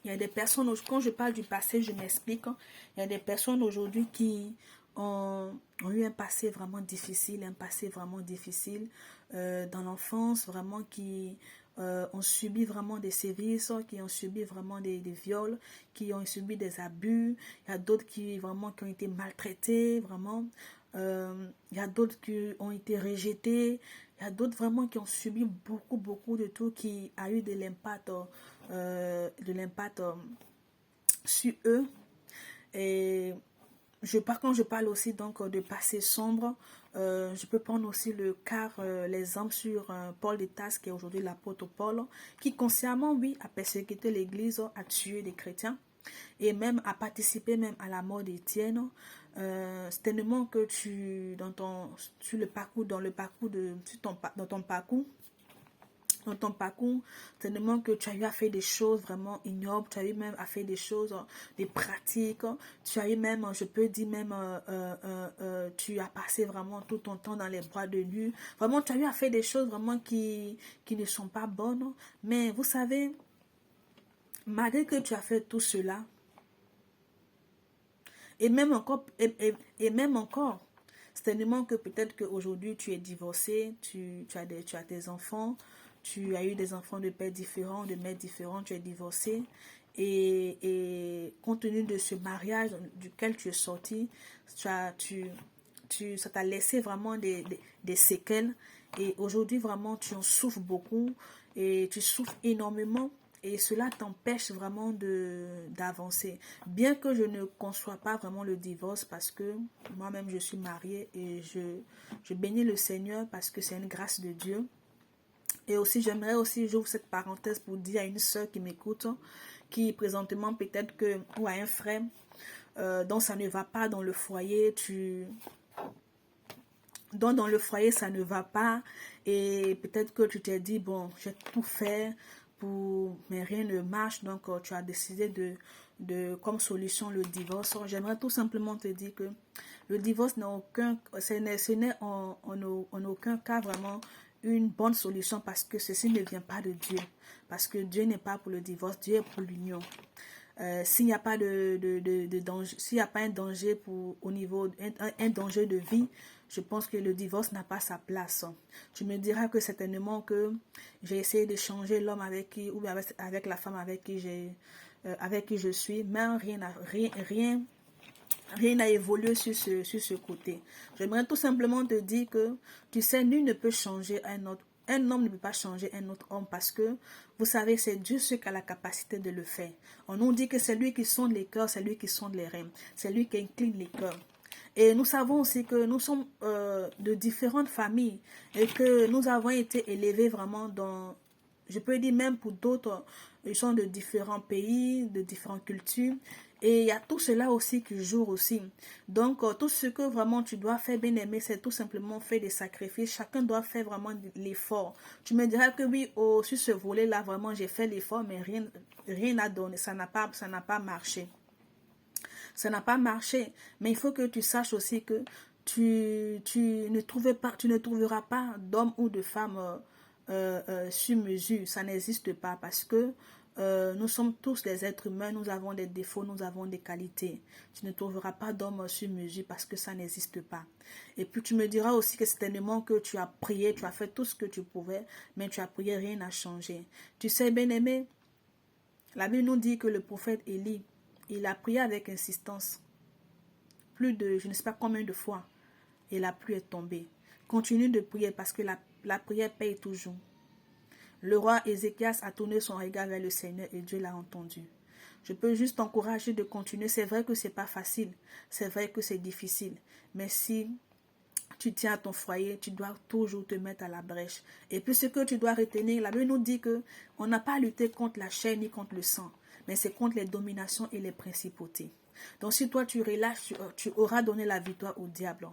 Il y a des personnes, quand je parle du passé, je m'explique. Il y a des personnes aujourd'hui qui ont eu un passé vraiment difficile dans l'enfance, vraiment qui ont subi vraiment des sévices, qui ont subi vraiment des viols, qui ont subi des abus. Il y a d'autres qui ont été maltraités, vraiment. Il y a d'autres qui ont été rejetés. Il y a d'autres vraiment qui ont subi beaucoup de tout, qui a eu de l'impact sur eux. Et quand je parle aussi donc de passé sombre, je peux prendre aussi l'exemple sur Paul de Tarse, qui est aujourd'hui l'apôtre Paul, qui consciemment, oui, a persécuté l'église, a tué des chrétiens et même a participé même à la mort d'Étienne. C'est tellement que dans ton parcours, tellement que tu as eu à faire des choses vraiment ignobles, tu as eu même à faire des choses, des pratiques, tu as eu même, je peux dire même, tu as passé vraiment tout ton temps dans les bras de nu. Vraiment, tu as eu à faire des choses vraiment qui ne sont pas bonnes. Mais vous savez, malgré que tu as fait tout cela, et même encore, c'est tellement que peut-être qu'aujourd'hui tu es divorcé, tu as tes enfants, tu as eu des enfants de pères différents, de mères différentes, tu es divorcé. Et compte tenu de ce mariage duquel tu es sorti, ça t'a laissé vraiment des séquelles. Et aujourd'hui, vraiment, tu en souffres beaucoup et tu souffres énormément. Et cela t'empêche vraiment d'avancer. Bien que je ne conçois pas vraiment le divorce parce que moi-même je suis mariée et je bénis le Seigneur parce que c'est une grâce de Dieu. Et aussi, j'ouvre cette parenthèse pour dire à une soeur qui m'écoute, qui présentement peut-être que, ou à un frère, dont ça ne va pas dans le foyer, dont dans le foyer ça ne va pas, et peut-être que tu t'es dit, bon, j'ai tout fait, mais rien ne marche, donc tu as décidé comme solution le divorce. J'aimerais tout simplement te dire que le divorce ce n'est en aucun cas vraiment une bonne solution parce que ceci ne vient pas de Dieu. Parce que Dieu n'est pas pour le divorce, Dieu est pour l'union. S'il n'y a pas de danger, s'il n'y a pas un danger un danger de vie, je pense que le divorce n'a pas sa place. Tu me diras que certainement que j'ai essayé de changer l'homme ou avec la femme avec qui je suis, mais rien n'a évolué sur ce côté. J'aimerais tout simplement te dire que, tu sais, nul ne peut changer un autre. Un homme ne peut pas changer un autre homme parce que, vous savez, c'est Dieu qui a la capacité de le faire. On nous dit que c'est lui qui sonde les cœurs, c'est lui qui sonde les reins, c'est lui qui incline les cœurs. Et nous savons aussi que nous sommes de différentes familles et que nous avons été élevés vraiment je peux dire même pour d'autres, ils sont de différents pays, de différentes cultures. Et il y a tout cela aussi qui joue aussi. Donc, tout ce que vraiment tu dois faire, bien aimé, c'est tout simplement faire des sacrifices. Chacun doit faire vraiment l'effort. Tu me diras que oui, sur ce volet-là, vraiment, j'ai fait l'effort, mais rien n'a donné. Ça n'a pas marché. Ça n'a pas marché. Mais il faut que tu saches aussi que tu ne trouveras pas d'homme ou de femme sur mesure. Ça n'existe pas parce que nous sommes tous des êtres humains, nous avons des défauts, nous avons des qualités. Tu ne trouveras pas d'homme sur mesure parce que ça n'existe pas. Et puis tu me diras aussi que certainement que tu as prié, tu as fait tout ce que tu pouvais, mais tu as prié, rien n'a changé. Tu sais, bien-aimé, la Bible nous dit que le prophète Élie, il a prié avec insistance, plus de je ne sais pas combien de fois, et la pluie est tombée. Continue de prier parce que la prière paye toujours. Le roi Ézéchias a tourné son regard vers le Seigneur et Dieu l'a entendu. Je peux juste t'encourager de continuer. C'est vrai que c'est pas facile, c'est vrai que c'est difficile, mais si tu tiens à ton foyer, tu dois toujours te mettre à la brèche. Et puis ce que tu dois retenir, la Bible nous dit que on n'a pas à lutter contre la chair ni contre le sang, mais c'est contre les dominations et les principautés. Donc si toi tu relâches, tu auras donné la victoire au diable.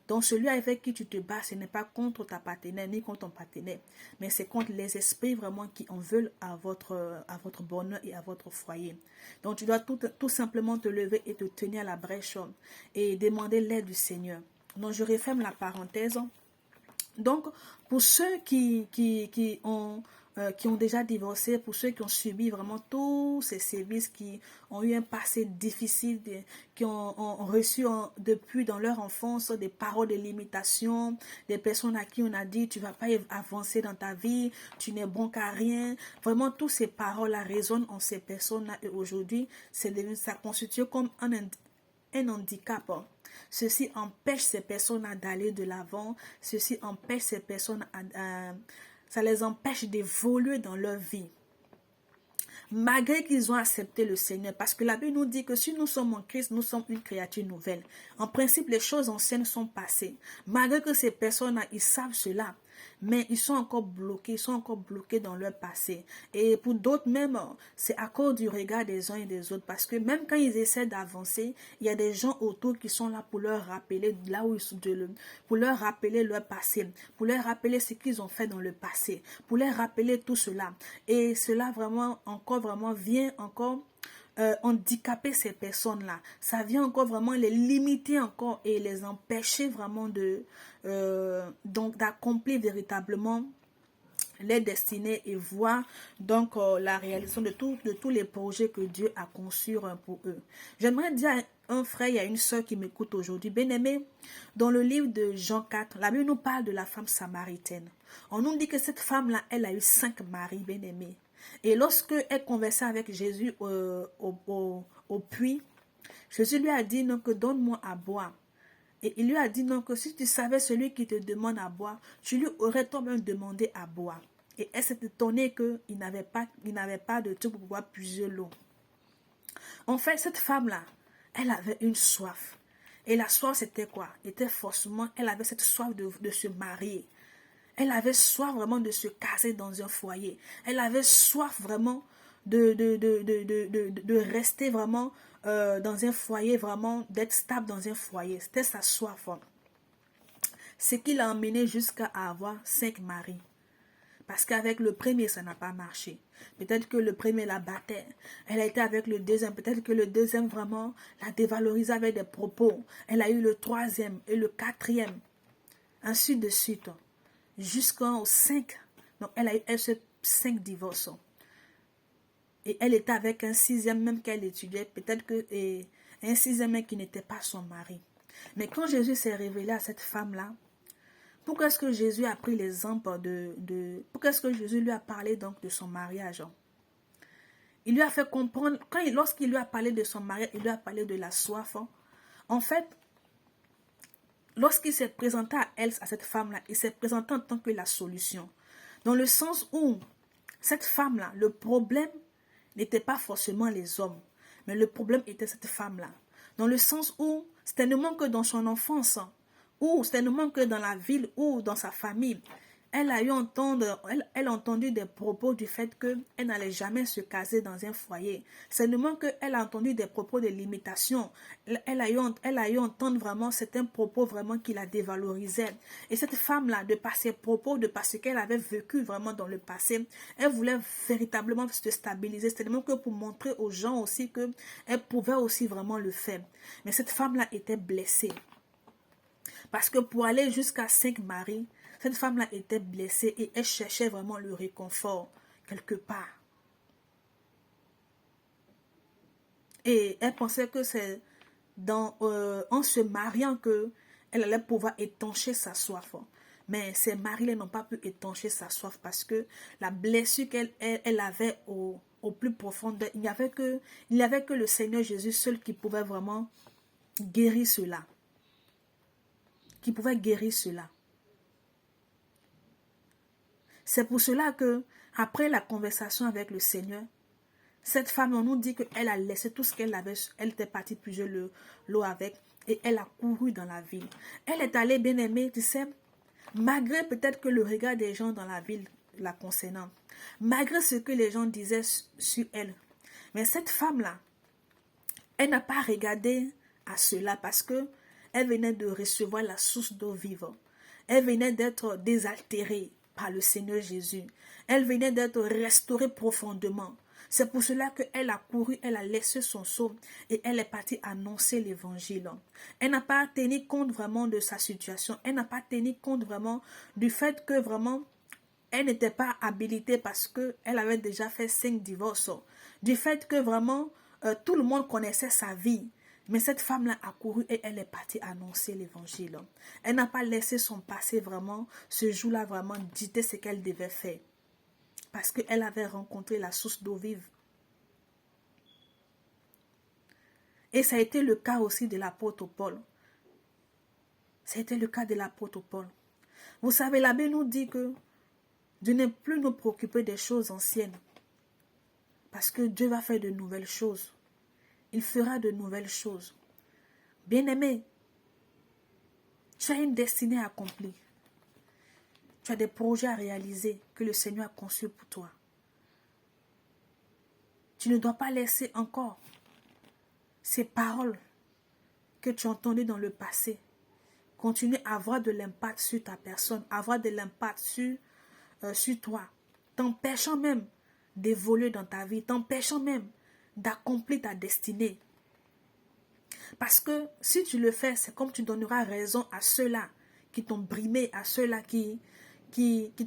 Donc celui avec qui tu te bats, ce n'est pas contre ta partenaire ni contre ton partenaire, mais c'est contre les esprits vraiment qui en veulent à votre bonheur et à votre foyer. Donc tu dois tout simplement te lever et te tenir à la brèche et demander l'aide du Seigneur. Donc je referme la parenthèse. Donc pour ceux qui ont qui ont déjà divorcé, pour ceux qui ont subi vraiment tous ces sévices, qui ont eu un passé difficile, qui ont reçu depuis dans leur enfance des paroles de limitation, des personnes à qui on a dit tu ne vas pas avancer dans ta vie, tu n'es bon qu'à rien. Vraiment, toutes ces paroles-là résonnent en ces personnes-là et aujourd'hui, ça constitue comme un handicap. Ceci empêche ces personnes d'aller de l'avant, ceci empêche ces personnes ça les empêche d'évoluer dans leur vie. Malgré qu'ils ont accepté le Seigneur, parce que la Bible nous dit que si nous sommes en Christ, nous sommes une créature nouvelle. En principe, les choses anciennes sont passées. Malgré que ces personnes-là, ils savent cela, mais ils sont encore bloqués dans leur passé. Et pour d'autres même, c'est à cause du regard des uns et des autres, parce que même quand ils essaient d'avancer, il y a des gens autour qui sont là pour leur rappeler là où ils sont, pour leur rappeler leur passé, pour leur rappeler ce qu'ils ont fait dans le passé, pour leur rappeler tout cela. Et cela vraiment vient encore handicaper ces personnes-là. Ça vient encore vraiment les limiter encore et les empêcher vraiment donc d'accomplir véritablement les destinées et voir donc la réalisation de tous les projets que Dieu a conçus pour eux. J'aimerais dire à un frère et à une soeur qui m'écoutent aujourd'hui, bien-aimés, dans le livre de Jean 4, la Bible nous parle de la femme samaritaine. On nous dit que cette femme-là, elle a eu 5 maris, bien-aimés. Et lorsque elle conversait avec Jésus au puits, Jésus lui a dit donc donne-moi à boire. Et il lui a dit non, que si tu savais celui qui te demande à boire, tu lui aurais toi-même demandé à boire. Et elle s'est étonnée qu'il n'avait pas de truc pour pouvoir puiser l'eau. En fait, cette femme-là, elle avait une soif. Et la soif, c'était quoi? Elle avait cette soif de se marier. Elle avait soif vraiment de se caser dans un foyer. Elle avait soif vraiment de rester vraiment dans un foyer, vraiment d'être stable dans un foyer. C'était sa soif. Ce qui l'a emmené jusqu'à avoir 5 maris. Parce qu'avec le premier, ça n'a pas marché. Peut-être que le premier la battait. Elle a été avec le deuxième. Peut-être que le deuxième vraiment la dévalorisait avec des propos. Elle a eu le troisième et le quatrième. Ainsi de suite. Jusqu'au 5. Donc, elle a eu 5 divorces. Et elle était avec un 6e même qu'elle étudiait. Peut-être que un 6e même qui n'était pas son mari. Mais quand Jésus s'est révélé à cette femme-là, pourquoi est-ce que Jésus a pris l'exemple pourquoi est-ce que Jésus lui a parlé donc de son mariage? Il lui a fait comprendre, lorsqu'il lui a parlé de son mariage, il lui a parlé de la soif. En fait, lorsqu'il s'est présenté à cette femme-là, il s'est présenté en tant que la solution. Dans le sens où, cette femme-là, le problème n'était pas forcément les hommes, mais le problème était cette femme-là. Dans le sens où, c'était tellement que dans son enfance, ou c'était tellement que dans la ville, ou dans sa famille, elle a entendu des propos du fait qu'elle n'allait jamais se caser dans un foyer. C'est seulement qu'elle a entendu des propos de limitation. Elle a eu entendre vraiment certains propos vraiment qui la dévalorisaient. Et cette femme-là, de par ses propos, de par ce qu'elle avait vécu vraiment dans le passé, elle voulait véritablement se stabiliser. C'est seulement que pour montrer aux gens aussi qu'elle pouvait aussi vraiment le faire. Mais cette femme-là était blessée. Parce que pour aller jusqu'à 5 maris, cette femme-là était blessée et elle cherchait vraiment le réconfort quelque part. Et elle pensait que c'est en se mariant qu'elle allait pouvoir étancher sa soif. Mais ces maris-là n'ont pas pu étancher sa soif parce que la blessure qu'elle avait au plus profond, il n'y avait que le Seigneur Jésus seul qui pouvait vraiment guérir cela. C'est pour cela que, après la conversation avec le Seigneur, cette femme, on nous dit qu'elle a laissé tout ce qu'elle avait. Elle était partie puiser l'eau avec et elle a couru dans la ville. Elle est allée, bien aimée, tu sais, malgré peut-être que le regard des gens dans la ville la concernant, malgré ce que les gens disaient sur elle. Mais cette femme-là, elle n'a pas regardé à cela parce que elle venait de recevoir la source d'eau vive. Elle venait d'être désaltérée par le Seigneur Jésus. Elle venait d'être restaurée profondément. C'est pour cela qu'elle a couru, elle a laissé son seau et elle est partie annoncer l'évangile. Elle n'a pas tenu compte vraiment de sa situation. Elle n'a pas tenu compte vraiment du fait que vraiment elle n'était pas habilitée parce qu'elle avait déjà fait 5 divorces. Du fait que vraiment, tout le monde connaissait sa vie. Mais cette femme-là a couru et elle est partie annoncer l'évangile. Elle n'a pas laissé son passé vraiment, ce jour-là vraiment, dicter ce qu'elle devait faire. Parce qu'elle avait rencontré la source d'eau vive. Et ça a été le cas aussi de l'apôtre Paul. Ça a été le cas de l'apôtre Paul. Vous savez, la Bible nous dit que Dieu n'est plus nous préoccuper des choses anciennes. Parce que Dieu va faire de nouvelles choses. Il fera de nouvelles choses. Bien-aimé, tu as une destinée à accomplir. Tu as des projets à réaliser que le Seigneur a conçus pour toi. Tu ne dois pas laisser encore ces paroles que tu as entendues dans le passé continuer à avoir de l'impact sur ta personne, avoir de l'impact sur toi, t'empêchant même d'évoluer dans ta vie, t'empêchant même d'accomplir ta destinée. Parce que si tu le fais, c'est comme tu donneras raison à ceux-là qui t'ont brimé, à ceux-là qui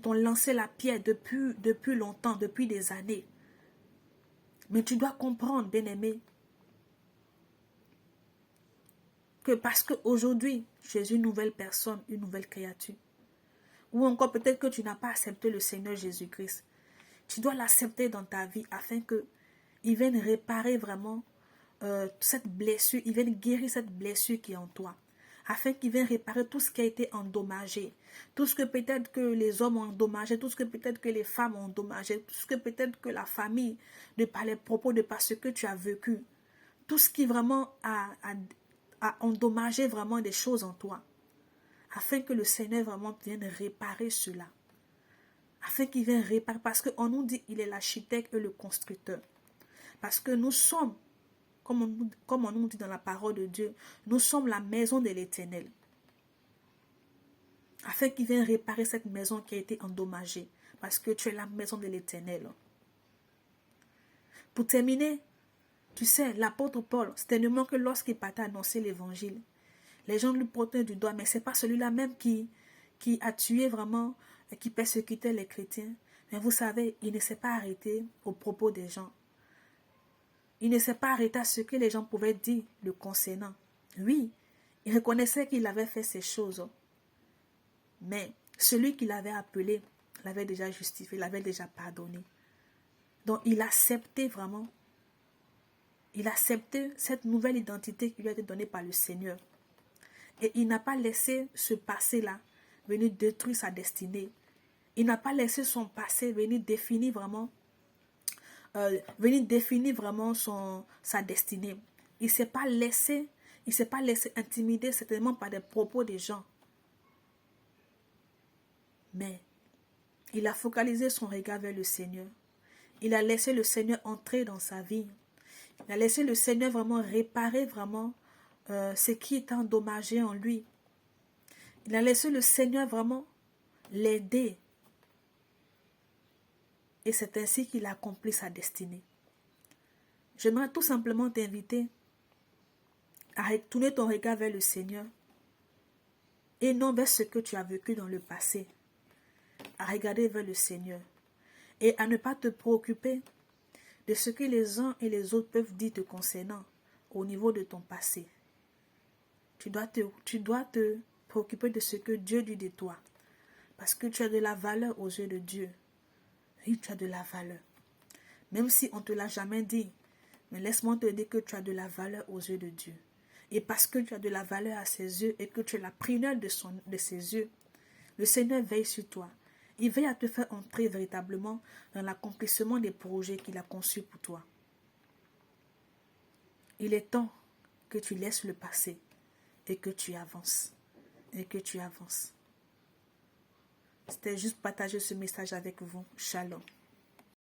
t'ont lancé la pierre depuis longtemps, depuis des années. Mais tu dois comprendre, bien-aimé, que parce qu'aujourd'hui, tu es une nouvelle personne, une nouvelle créature. Ou encore peut-être que tu n'as pas accepté le Seigneur Jésus-Christ. Tu dois l'accepter dans ta vie afin qu'il vienne réparer vraiment cette blessure, il vienne guérir cette blessure qui est en toi. Afin qu'il vienne réparer tout ce qui a été endommagé. Tout ce que peut-être que les hommes ont endommagé, tout ce que peut-être que les femmes ont endommagé, tout ce que peut-être que la famille, de par les propos, de par ce que tu as vécu. Tout ce qui vraiment a endommagé vraiment des choses en toi. Afin que le Seigneur vraiment vienne réparer cela. Afin qu'il vienne réparer. Parce qu'on nous dit qu'il est l'architecte et le constructeur. Parce que nous sommes, comme on nous dit dans la parole de Dieu, nous sommes la maison de l'Éternel. Afin qu'il vienne réparer cette maison qui a été endommagée. Parce que tu es la maison de l'Éternel. Pour terminer, tu sais, l'apôtre Paul, c'était tellement que lorsqu'il partait annoncer l'évangile, les gens lui pointaient du doigt, mais ce n'est pas celui-là même qui a tué vraiment, qui persécutait les chrétiens. Mais vous savez, il ne s'est pas arrêté aux propos des gens. Il ne s'est pas arrêté à ce que les gens pouvaient dire le concernant. Oui, il reconnaissait qu'il avait fait ces choses. Mais celui qui l'avait appelé l'avait déjà justifié, l'avait déjà pardonné. Donc il acceptait vraiment. Il acceptait cette nouvelle identité qui lui a été donnée par le Seigneur. Et il n'a pas laissé ce passé-là venir détruire sa destinée. Il n'a pas laissé son passé venir définir vraiment sa destinée. Il ne s'est pas laissé intimider certainement par des propos des gens. Mais il a focalisé son regard vers le Seigneur. Il a laissé le Seigneur entrer dans sa vie. Il a laissé le Seigneur vraiment réparer vraiment ce qui est endommagé en lui. Il a laissé le Seigneur vraiment l'aider. Et c'est ainsi qu'il a accompli sa destinée. J'aimerais tout simplement t'inviter à retourner ton regard vers le Seigneur et non vers ce que tu as vécu dans le passé. À regarder vers le Seigneur et à ne pas te préoccuper de ce que les uns et les autres peuvent dire te concernant au niveau de ton passé. Tu dois te préoccuper de ce que Dieu dit de toi. Parce que tu as de la valeur aux yeux de Dieu. Oui, tu as de la valeur. Même si on ne te l'a jamais dit. Mais laisse-moi te dire que tu as de la valeur aux yeux de Dieu. Et parce que tu as de la valeur à ses yeux et que tu es la prunelle de ses yeux, le Seigneur veille sur toi. Il veille à te faire entrer véritablement dans l'accomplissement des projets qu'il a conçus pour toi. Il est temps que tu laisses le passé et que tu avances. Et que tu avances. C'était juste partager ce message avec vous. Shalom.